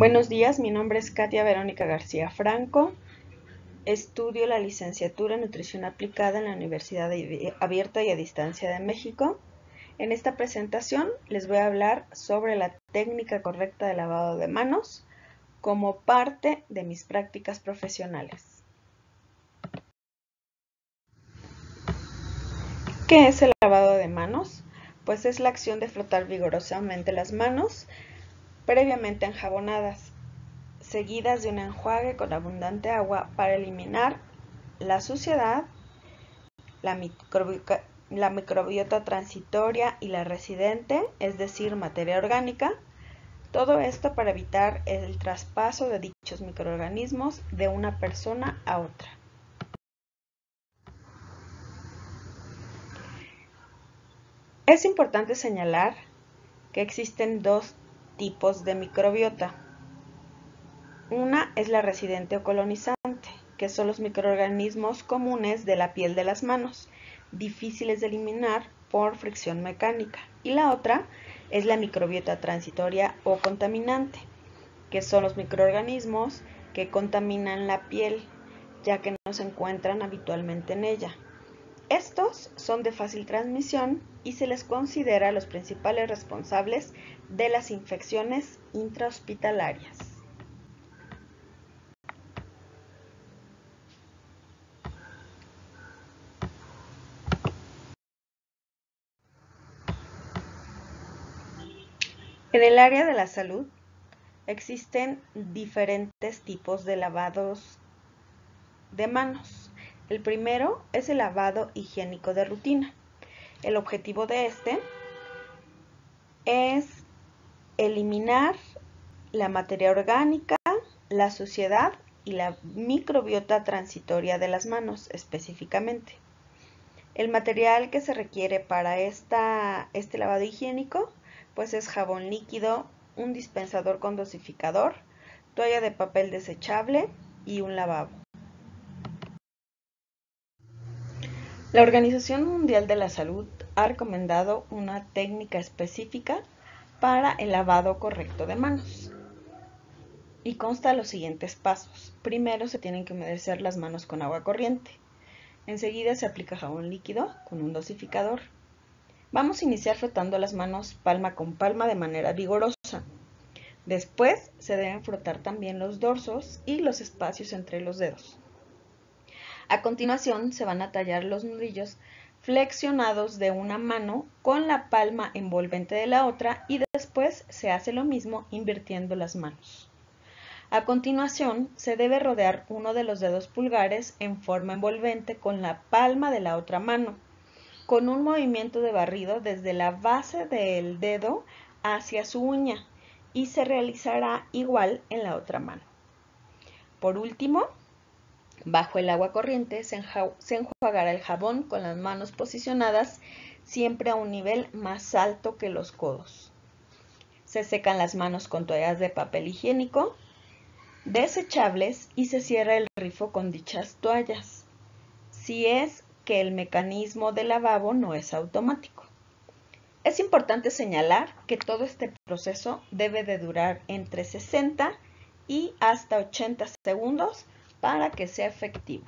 Buenos días, mi nombre es Katia Verónica García Franco. Estudio la licenciatura en Nutrición Aplicada en la Universidad Abierta y a Distancia de México. En esta presentación les voy a hablar sobre la técnica correcta de lavado de manos como parte de mis prácticas profesionales. ¿Qué es el lavado de manos? Pues es la acción de frotar vigorosamente las manos previamente enjabonadas, seguidas de un enjuague con abundante agua para eliminar la suciedad, la microbiota transitoria y la residente, es decir, materia orgánica. Todo esto para evitar el traspaso de dichos microorganismos de una persona a otra. Es importante señalar que existen dos tipos de microbiota. Una es la residente o colonizante, que son los microorganismos comunes de la piel de las manos, difíciles de eliminar por fricción mecánica. Y la otra es la microbiota transitoria o contaminante, que son los microorganismos que contaminan la piel, ya que no se encuentran habitualmente en ella. Estos son de fácil transmisión y se les considera los principales responsables de las infecciones intrahospitalarias. En el área de la salud existen diferentes tipos de lavados de manos. El primero es el lavado higiénico de rutina. El objetivo de este es eliminar la materia orgánica, la suciedad y la microbiota transitoria de las manos específicamente. El material que se requiere para este lavado higiénico pues es jabón líquido, un dispensador con dosificador, toalla de papel desechable y un lavabo. La Organización Mundial de la Salud ha recomendado una técnica específica para el lavado correcto de manos y consta de los siguientes pasos. Primero se tienen que humedecer las manos con agua corriente. Enseguida se aplica jabón líquido con un dosificador. Vamos a iniciar frotando las manos palma con palma de manera vigorosa. Después se deben frotar también los dorsos y los espacios entre los dedos. A continuación se van a tallar los nudillos flexionados de una mano con la palma envolvente de la otra y después se hace lo mismo invirtiendo las manos. A continuación se debe rodear uno de los dedos pulgares en forma envolvente con la palma de la otra mano, con un movimiento de barrido desde la base del dedo hacia su uña y se realizará igual en la otra mano. Por último, bajo el agua corriente se enjuagará el jabón con las manos posicionadas siempre a un nivel más alto que los codos. Se secan las manos con toallas de papel higiénico desechables y se cierra el grifo con dichas toallas, si es que el mecanismo de lavabo no es automático. Es importante señalar que todo este proceso debe de durar entre 60 y hasta 80 segundos para que sea efectivo.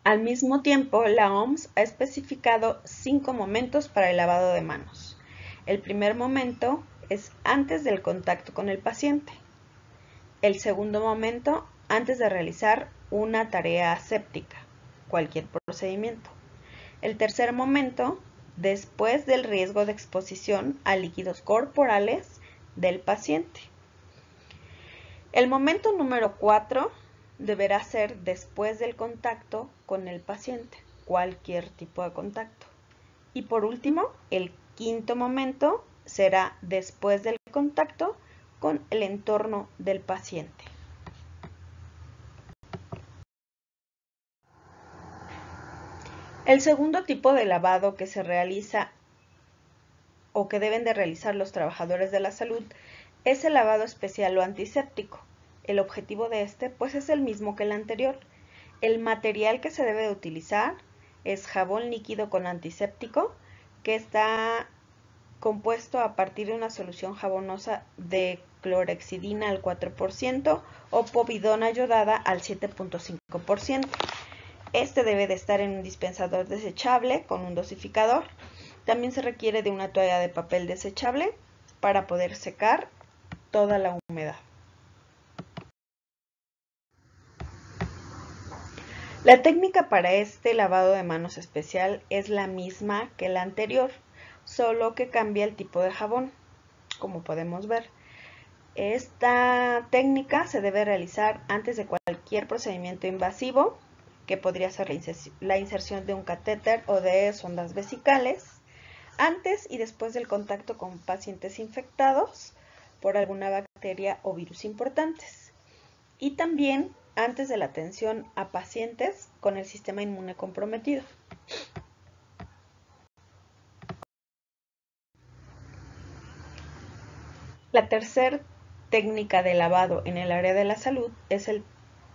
Al mismo tiempo, la OMS ha especificado 5 momentos para el lavado de manos. El primer momento es antes del contacto con el paciente. El segundo momento, antes de realizar una tarea aséptica, cualquier procedimiento. El tercer momento, después del riesgo de exposición a líquidos corporales del paciente. El momento número 4 deberá ser después del contacto con el paciente, cualquier tipo de contacto. Y por último, el quinto momento será después del contacto con el entorno del paciente. El segundo tipo de lavado que se realiza o que deben de realizar los trabajadores de la salud es el lavado especial o antiséptico. El objetivo de este pues es el mismo que el anterior. El material que se debe de utilizar es jabón líquido con antiséptico que está compuesto a partir de una solución jabonosa de clorhexidina al 4% o povidona yodada al 7.5%. Este debe de estar en un dispensador desechable con un dosificador. También se requiere de una toalla de papel desechable para poder secar toda la humedad. La técnica para este lavado de manos especial es la misma que la anterior, solo que cambia el tipo de jabón, como podemos ver. Esta técnica se debe realizar antes de cualquier procedimiento invasivo, que podría ser la inserción de un catéter o de sondas vesicales, antes y después del contacto con pacientes infectados por alguna bacteria o virus importantes, y también antes de la atención a pacientes con el sistema inmune comprometido. La tercera técnica de lavado en el área de la salud es el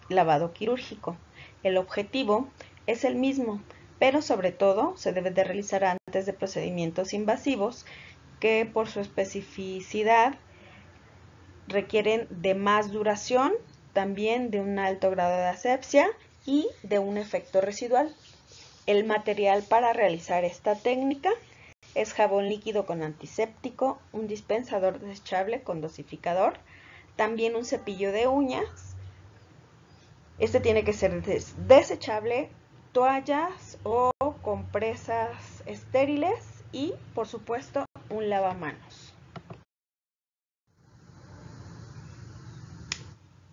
lavado quirúrgico. El objetivo es el mismo, pero sobre todo se debe de realizar antes de procedimientos invasivos que por su especificidad requieren de más duración, también de un alto grado de asepsia y de un efecto residual. El material para realizar esta técnica es jabón líquido con antiséptico, un dispensador desechable con dosificador, también un cepillo de uñas. Este tiene que ser desechable, toallas o compresas estériles y, por supuesto, un lavamanos.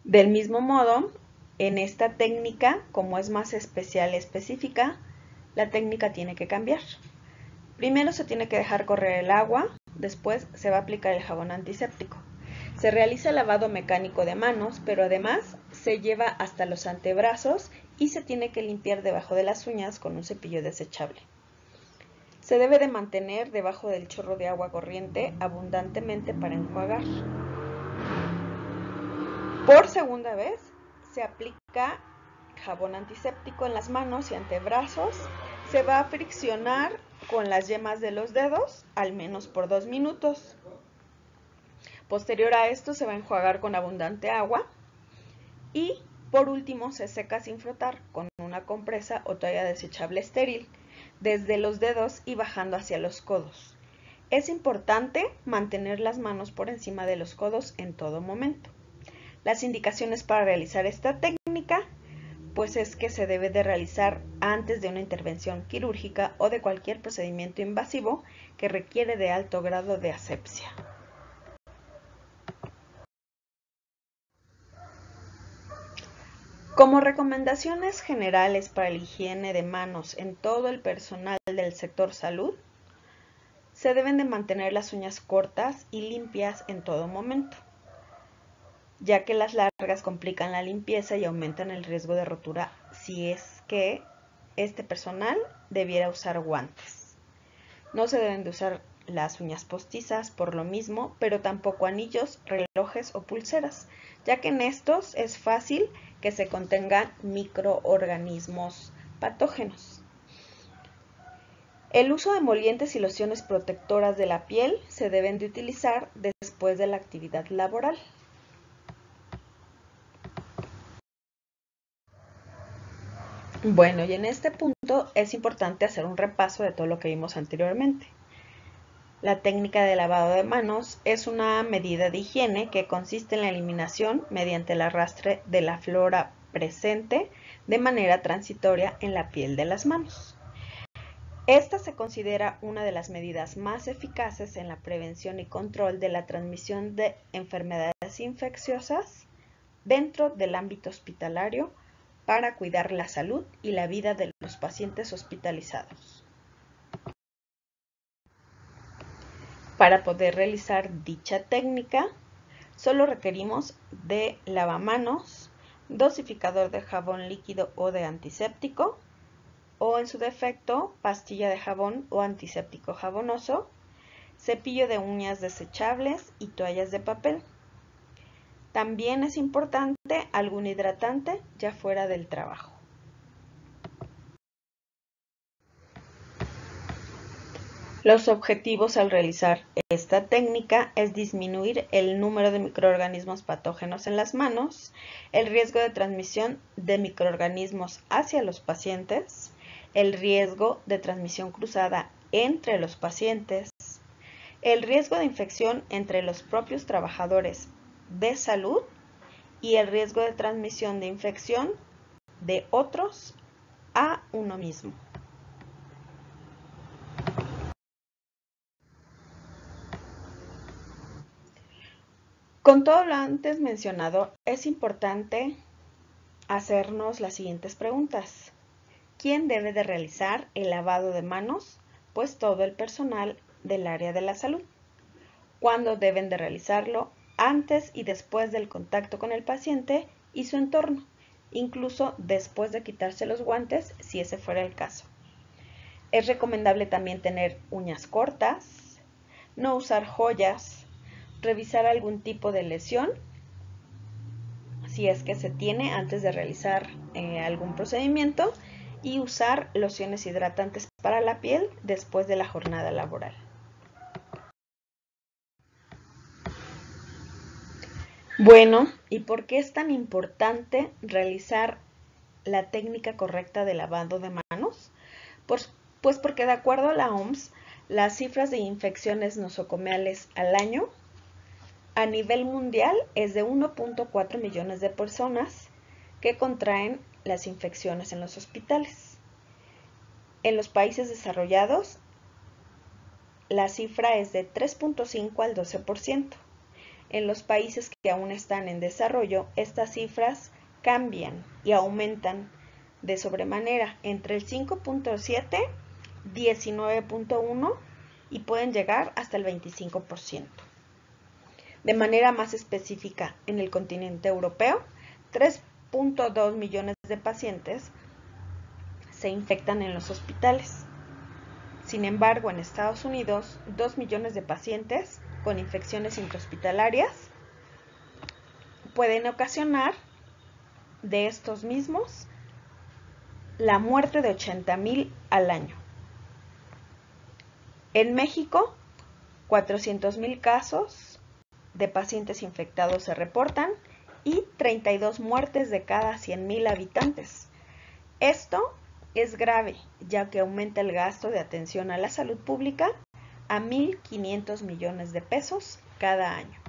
Del mismo modo, en esta técnica, como es más específica, la técnica tiene que cambiar. Primero se tiene que dejar correr el agua, después se va a aplicar el jabón antiséptico. Se realiza el lavado mecánico de manos, pero además se lleva hasta los antebrazos y se tiene que limpiar debajo de las uñas con un cepillo desechable. Se debe de mantener debajo del chorro de agua corriente abundantemente para enjuagar. Por segunda vez se aplica jabón antiséptico en las manos y antebrazos. Se va a friccionar con las yemas de los dedos al menos por 2 minutos. Posterior a esto se va a enjuagar con abundante agua y por último se seca sin frotar con una compresa o toalla desechable estéril desde los dedos y bajando hacia los codos. Es importante mantener las manos por encima de los codos en todo momento. Las indicaciones para realizar esta técnica pues es que se debe de realizar antes de una intervención quirúrgica o de cualquier procedimiento invasivo que requiere de alto grado de asepsia. Como recomendaciones generales para la higiene de manos en todo el personal del sector salud, se deben de mantener las uñas cortas y limpias en todo momento, ya que las largas complican la limpieza y aumentan el riesgo de rotura si es que este personal debiera usar guantes. No se deben de usar las uñas postizas por lo mismo, pero tampoco anillos, relojes o pulseras, ya que en estos es fácil que se contengan microorganismos patógenos. El uso de emolientes y lociones protectoras de la piel se deben de utilizar después de la actividad laboral. Bueno, y en este punto es importante hacer un repaso de todo lo que vimos anteriormente. La técnica de lavado de manos es una medida de higiene que consiste en la eliminación mediante el arrastre de la flora presente de manera transitoria en la piel de las manos. Esta se considera una de las medidas más eficaces en la prevención y control de la transmisión de enfermedades infecciosas dentro del ámbito hospitalario para cuidar la salud y la vida de los pacientes hospitalizados. Para poder realizar dicha técnica, solo requerimos de lavamanos, dosificador de jabón líquido o de antiséptico, o en su defecto, pastilla de jabón o antiséptico jabonoso, cepillo de uñas desechables y toallas de papel. También es importante algún hidratante ya fuera del trabajo. Los objetivos al realizar esta técnica es disminuir el número de microorganismos patógenos en las manos, el riesgo de transmisión de microorganismos hacia los pacientes, el riesgo de transmisión cruzada entre los pacientes, el riesgo de infección entre los propios trabajadores de salud y el riesgo de transmisión de infección de otros a uno mismo. Con todo lo antes mencionado, es importante hacernos las siguientes preguntas. ¿Quién debe de realizar el lavado de manos? Pues todo el personal del área de la salud. ¿Cuándo deben de realizarlo? Antes y después del contacto con el paciente y su entorno, incluso después de quitarse los guantes, si ese fuera el caso. Es recomendable también tener uñas cortas, no usar joyas, revisar algún tipo de lesión, si es que se tiene antes de realizar algún procedimiento, y usar lociones hidratantes para la piel después de la jornada laboral. Bueno, ¿y por qué es tan importante realizar la técnica correcta de lavado de manos? Pues porque de acuerdo a la OMS, las cifras de infecciones nosocomiales al año a nivel mundial es de 1.4 millones de personas que contraen las infecciones en los hospitales. En los países desarrollados, la cifra es de 3.5 al 12%. En los países que aún están en desarrollo, estas cifras cambian y aumentan de sobremanera entre el 5.7, 19.1 y pueden llegar hasta el 25%. De manera más específica, en el continente europeo, 3.2 millones de pacientes se infectan en los hospitales. Sin embargo, en Estados Unidos, 2 millones de pacientes con infecciones intrahospitalarias pueden ocasionar de estos mismos la muerte de 80,000 al año. En México, 400,000 casos de pacientes infectados se reportan y 32 muertes de cada 100,000 habitantes. Esto es grave, ya que aumenta el gasto de atención a la salud pública a 1.500 millones de pesos cada año.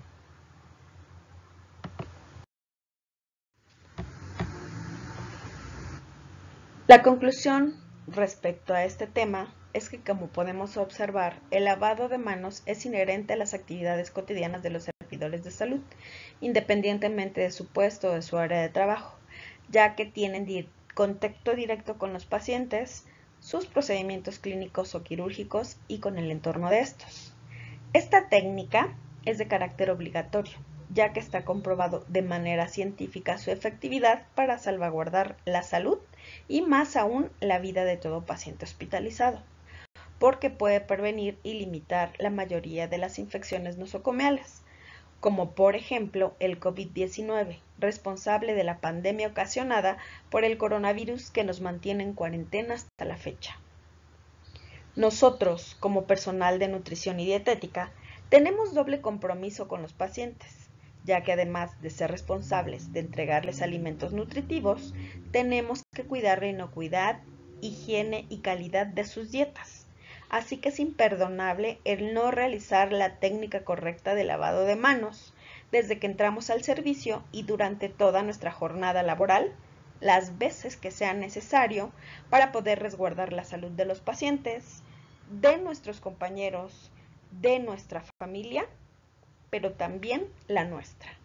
La conclusión respecto a este tema es que, como podemos observar, el lavado de manos es inherente a las actividades cotidianas de los servidores de salud, independientemente de su puesto o de su área de trabajo, ya que tienen contacto directo con los pacientes, sus procedimientos clínicos o quirúrgicos y con el entorno de estos. Esta técnica es de carácter obligatorio, ya que está comprobado de manera científica su efectividad para salvaguardar la salud y más aún la vida de todo paciente hospitalizado, porque puede prevenir y limitar la mayoría de las infecciones nosocomiales, como por ejemplo el COVID-19, responsable de la pandemia ocasionada por el coronavirus que nos mantiene en cuarentena hasta la fecha. Nosotros, como personal de nutrición y dietética, tenemos doble compromiso con los pacientes, ya que además de ser responsables de entregarles alimentos nutritivos, tenemos que cuidar la inocuidad, higiene y calidad de sus dietas. Así que es imperdonable el no realizar la técnica correcta de lavado de manos desde que entramos al servicio y durante toda nuestra jornada laboral, las veces que sea necesario para poder resguardar la salud de los pacientes, de nuestros compañeros, de nuestra familia, pero también la nuestra.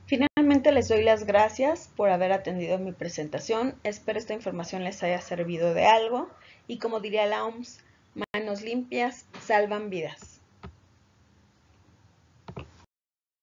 Finalmente les doy las gracias por haber atendido mi presentación. Espero esta información les haya servido de algo y, como diría la OMS, manos limpias salvan vidas.